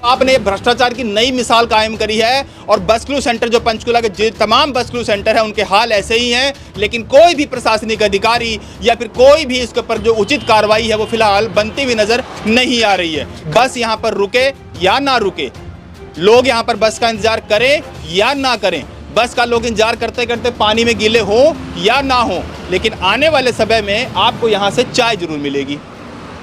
आपने भ्रष्टाचार की नई मिसाल कायम करी है और बस क्रू सेंटर जो पंचकुला के तमाम बस क्रू सेंटर है उनके हाल ऐसे ही हैं, लेकिन कोई भी प्रशासनिक अधिकारी या फिर कोई भी इसके ऊपर जो उचित कार्रवाई है वो फिलहाल बनती हुई नजर नहीं आ रही है। बस यहाँ पर रुके या ना रुके, लोग यहाँ पर बस का इंतजार करें या ना करें, बस का लोग इंतजार करते करते पानी में गीले हो या ना हो, लेकिन आने वाले समय में आपको यहाँ से चाय जरूर मिलेगी,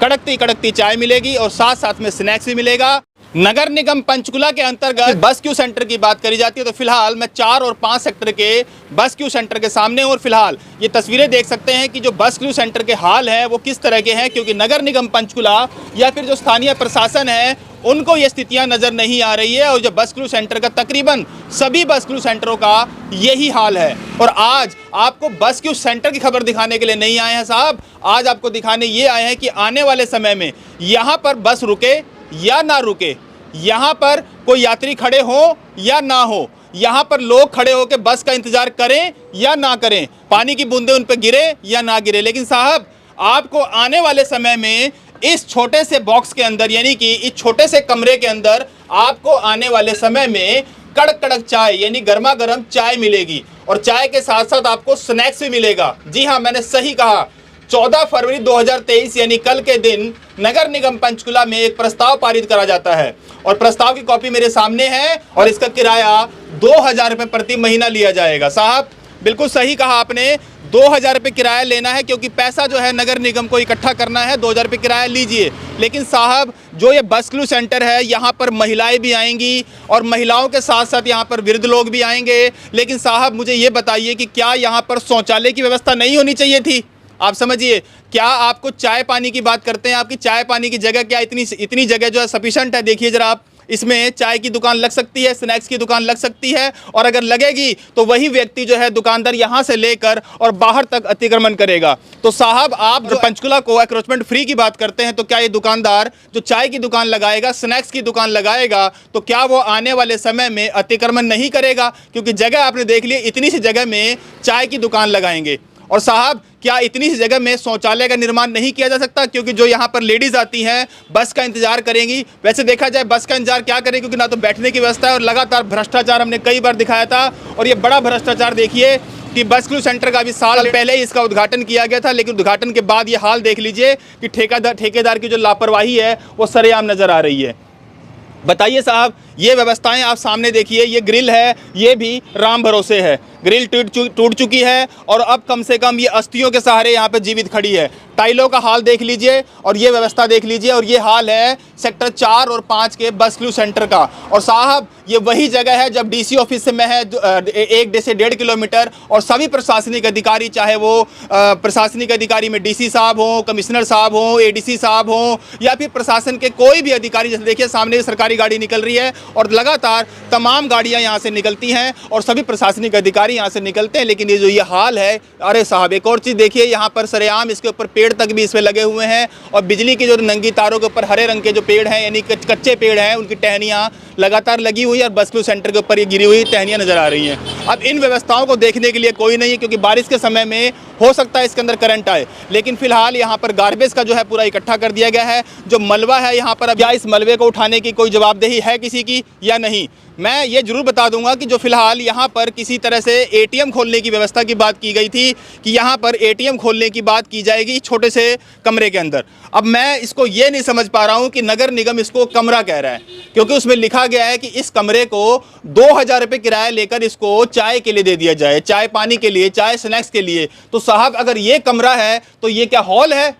कड़कती कड़कती चाय मिलेगी और साथ साथ में स्नैक्स भी मिलेगा। नगर निगम पंचकुला के अंतर्गत बस क्यू सेंटर की बात करी जाती है तो फिलहाल मैं 4 और 5 सेक्टर के बस क्यू सेंटर के सामने और फिलहाल ये तस्वीरें देख सकते हैं कि जो बस क्यू सेंटर के हाल है वो किस तरह के हैं, क्योंकि नगर निगम पंचकुला या फिर जो स्थानीय प्रशासन है उनको ये स्थितियां नजर नहीं आ रही है और जो बस क्रू सेंटर का तकरीबन सभी बस क्रू सेंटरों का यही हाल है। और आज आपको बस क्रू सेंटर की खबर दिखाने के लिए नहीं आए हैं साहब, आज आपको दिखाने ये आए हैं कि आने वाले समय में यहाँ पर बस रुके या ना रुके, यहाँ पर कोई यात्री खड़े हो या ना हो, यहाँ पर लोग खड़े होकर बस का इंतजार करें या ना करें, पानी की बूंदें उन पर गिरे या ना गिरे, लेकिन साहब आपको आने वाले समय में इस छोटे से बॉक्स के अंदर यानी कि इस छोटे से कमरे के अंदर आपको आने वाले समय में कड़क कड़क चाय यानी गर्मा गर्म चाय मिलेगी और चाय के साथ साथ आपको स्नैक्स भी मिलेगा। जी हाँ, मैंने सही कहा, 14 फरवरी 2023 यानी कल के दिन नगर निगम पंचकुला में एक प्रस्ताव पारित करा जाता है और प्रस्ताव की कॉपी मेरे सामने है और इसका किराया 2000 रुपये प्रति महीना लिया जाएगा। साहब बिल्कुल सही कहा आपने, 2000 रुपये किराया लेना है क्योंकि पैसा जो है नगर निगम को इकट्ठा करना है, 2000 रुपये किराया लीजिए। लेकिन साहब जो ये बस क्रू सेंटर है यहाँ पर महिलाएं भी आएंगी और महिलाओं के साथ साथ यहाँ पर वृद्ध लोग भी आएंगे, लेकिन साहब मुझे ये बताइए कि क्या यहाँ पर शौचालय की व्यवस्था नहीं होनी चाहिए थी? आप समझिए, क्या आपको चाय पानी की बात करते हैं, आपकी चाय पानी की जगह क्या इतनी जगह जो है सफिशेंट है? देखिए जरा आप, इसमें चाय की दुकान लग सकती है, स्नैक्स की दुकान लग सकती है और अगर लगेगी तो वही व्यक्ति जो है दुकानदार यहाँ से लेकर और बाहर तक अतिक्रमण करेगा। तो साहब आप जो पंचकुला को एक्रोचमेंट फ्री की बात करते हैं तो क्या ये दुकानदार जो चाय की दुकान लगाएगा, स्नैक्स की दुकान लगाएगा, तो क्या वो आने वाले समय में अतिक्रमण नहीं करेगा? क्योंकि जगह आपने देख ली, इतनी सी जगह में चाय की दुकान लगाएंगे। और साहब क्या इतनी सी जगह में शौचालय का निर्माण नहीं किया जा सकता? क्योंकि जो यहाँ पर लेडीज़ आती हैं बस का इंतजार करेंगी, वैसे देखा जाए बस का इंतजार क्या करें क्योंकि ना तो बैठने की व्यवस्था है और लगातार भ्रष्टाचार हमने कई बार दिखाया था और ये बड़ा भ्रष्टाचार देखिए कि बस क्रू सेंटर का भी साल पहले ही इसका उद्घाटन किया गया था, लेकिन उद्घाटन के बाद ये हाल देख लीजिए कि ठेकेदार की जो लापरवाही है वो सरेआम नज़र आ रही है। बताइए साहब, ये व्यवस्थाएं आप सामने देखिए, ये ग्रिल है, ये भी राम भरोसे है, ग्रिल टूट चुकी है और अब कम से कम ये अस्थियों के सहारे यहाँ पे जीवित खड़ी है। टाइलों का हाल देख लीजिए और ये व्यवस्था देख लीजिए और ये हाल है सेक्टर 4 और 5 के बस क्रू सेंटर का। और साहब ये वही जगह है जब डीसी ऑफिस से मैं है 1 से 1.5 किलोमीटर और सभी प्रशासनिक अधिकारी, चाहे वो प्रशासनिक अधिकारी में डीसी साहब हों, कमिश्नर साहब हों, एडीसी साहब हों या फिर प्रशासन के कोई भी अधिकारी, जैसे देखिए सामने सरकारी गाड़ी निकल रही है और लगातार तमाम गाड़ियां यहाँ से निकलती हैं और सभी प्रशासनिक अधिकारी यहाँ से निकलते हैं, लेकिन ये जो ये हाल है, अरे साहब एक और चीज़ देखिए, यहाँ पर सरेआम इसके ऊपर पेड़ तक भी इसमें लगे हुए हैं और बिजली की जो नंगी तारों के ऊपर हरे रंग के जो पेड़ हैं यानी कच्चे पेड़ हैं उनकी टहनियाँ लगातार लगी हुई है और बस क्रू सेंटर के ऊपर ये गिरी हुई टहनियाँ नजर आ रही हैं। अब इन व्यवस्थाओं को देखने के लिए कोई नहीं है क्योंकि बारिश के समय में हो सकता है इसके अंदर करंट आए, लेकिन फिलहाल यहाँ पर गार्बेज का जो है पूरा इकट्ठा कर दिया गया है। जो मलबा है यहाँ पर, अब क्या इस मलबे को उठाने की कोई जवाबदेही है किसी की या नहीं? मैं ये जरूर बता दूंगा कि जो फिलहाल यहाँ पर किसी तरह से एटीएम खोलने की व्यवस्था की बात की गई थी कि यहाँ पर एटीएम खोलने की बात की जाएगी छोटे से कमरे के अंदर। अब मैं इसको ये नहीं समझ पा रहा हूँ कि नगर निगम इसको कमरा कह रहा है, क्योंकि उसमें लिखा गया है कि इस कमरे को 2000 रुपये किराया लेकर इसको चाय के लिए दे दिया जाए, चाय पानी के लिए, चाय स्नैक्स के लिए। तो साहब अगर ये कमरा है तो ये क्या हॉल है?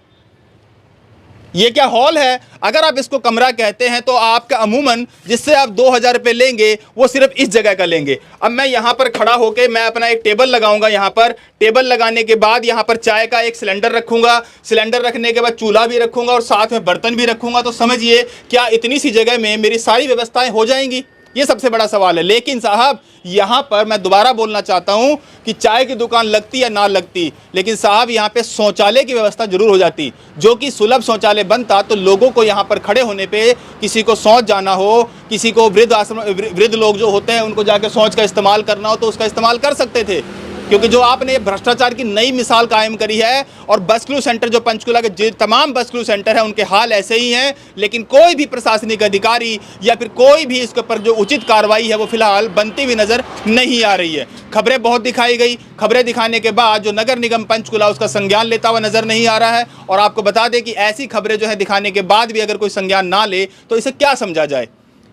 ये क्या हॉल है? अगर आप इसको कमरा कहते हैं तो आपका अमूमन जिससे आप 2000 रुपये लेंगे वो सिर्फ इस जगह का लेंगे। अब मैं यहाँ पर खड़ा होकर मैं अपना एक टेबल लगाऊंगा, यहाँ पर टेबल लगाने के बाद यहाँ पर चाय का एक सिलेंडर रखूंगा, सिलेंडर रखने के बाद चूल्हा भी रखूंगा और साथ में बर्तन भी रखूंगा। तो समझिए क्या इतनी सी जगह में मेरी सारी व्यवस्थाएं हो जाएंगी? ये सबसे बड़ा सवाल है। लेकिन साहब यहाँ पर मैं दोबारा बोलना चाहता हूँ कि चाय की दुकान लगती या ना लगती, लेकिन साहब यहाँ पे शौचालय की व्यवस्था जरूर हो जाती, जो कि सुलभ शौचालय बनता तो लोगों को यहाँ पर खड़े होने पे, किसी को शौच जाना हो, किसी को वृद्ध लोग जो होते हैं उनको जाके शौच का इस्तेमाल करना हो तो उसका इस्तेमाल कर सकते थे। क्योंकि जो आपने ये भ्रष्टाचार की नई मिसाल कायम करी है और बसक्लू सेंटर जो पंचकुला के तमाम बसक्लू सेंटर है उनके हाल ऐसे ही हैं, लेकिन कोई भी प्रशासनिक अधिकारी या फिर कोई भी इसके ऊपर जो उचित कार्रवाई है वो फिलहाल बनती हुई नजर नहीं आ रही है। खबरें बहुत दिखाई गई, खबरें दिखाने के बाद जो नगर निगम पंचकुला उसका संज्ञान लेता हुआ नजर नहीं आ रहा है। और आपको बता दें कि ऐसी खबरें जो है दिखाने के बाद भी अगर कोई संज्ञान ना ले तो इसे क्या समझा जाए,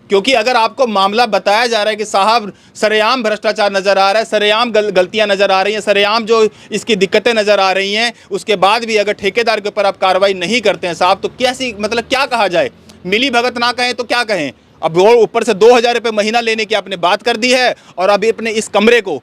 क्योंकि अगर आपको मामला बताया जा रहा है कि साहब सरेआम भ्रष्टाचार नज़र आ रहा है, सरेआम गलतियां नज़र आ रही हैं, सरेआम जो इसकी दिक्कतें नज़र आ रही हैं, उसके बाद भी अगर ठेकेदार के ऊपर आप कार्रवाई नहीं करते हैं साहब, तो कैसी मतलब क्या कहा जाए? मिली भगत ना कहें तो क्या कहें? अब वो ऊपर से 2000 रुपये महीना लेने की आपने बात कर दी है और अभी अपने इस कमरे को,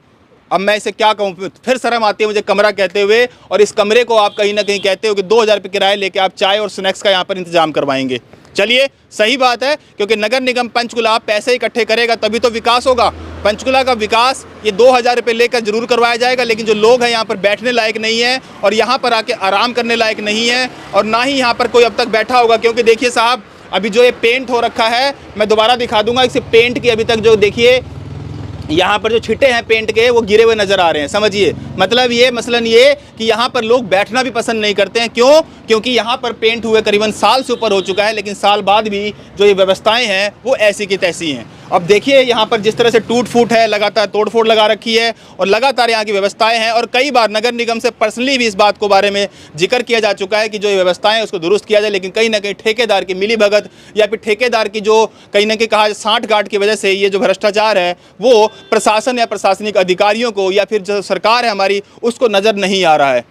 अब मैं इसे क्या कहूँ, फिर शर्म आती है मुझे कमरा कहते हुए, और इस कमरे को आप कहीं ना कहीं कहते हो कि 2000 रुपये किराया लेके आप चाय और स्नैक्स का यहाँ पर इंतजाम करवाएंगे। चलिए सही बात है, क्योंकि नगर निगम पंचकुला पैसे इकट्ठे करेगा तभी तो विकास होगा। पंचकुला का विकास ये 2000 रुपये लेकर जरूर करवाया जाएगा, लेकिन जो लोग हैं यहाँ पर बैठने लायक नहीं है और यहाँ पर आके आराम करने लायक नहीं है, और ना ही यहाँ पर कोई अब तक बैठा होगा। क्योंकि देखिए साहब, अभी जो ये पेंट हो रखा है, मैं दोबारा दिखा दूंगा, इसे पेंट की अभी तक जो देखिए यहाँ पर जो छिटे हैं पेंट के वो गिरे हुए नज़र आ रहे हैं। समझिए मतलब ये मसलन ये कि यहाँ पर लोग बैठना भी पसंद नहीं करते हैं। क्यों? क्योंकि यहाँ पर पेंट हुए करीबन साल से ऊपर हो चुका है, लेकिन साल बाद भी जो ये व्यवस्थाएं हैं वो ऐसी की तैसी हैं। अब देखिए यहाँ पर जिस तरह से टूट फूट है, लगातार तोड़फोड़ लगा रखी है और लगातार यहाँ की व्यवस्थाएं हैं, और कई बार नगर निगम से पर्सनली भी इस बात को बारे में जिक्र किया जा चुका है कि जो ये व्यवस्थाएं उसको दुरुस्त किया जाए, लेकिन कहीं ना कहीं ठेकेदार की मिली भगत या फिर ठेकेदार की जो कहीं ना कहीं कहा साठ गांठ की वजह से ये जो भ्रष्टाचार है वो प्रशासन या प्रशासनिक अधिकारियों को या फिर जो सरकार है हमारी उसको नज़र नहीं आ रहा है।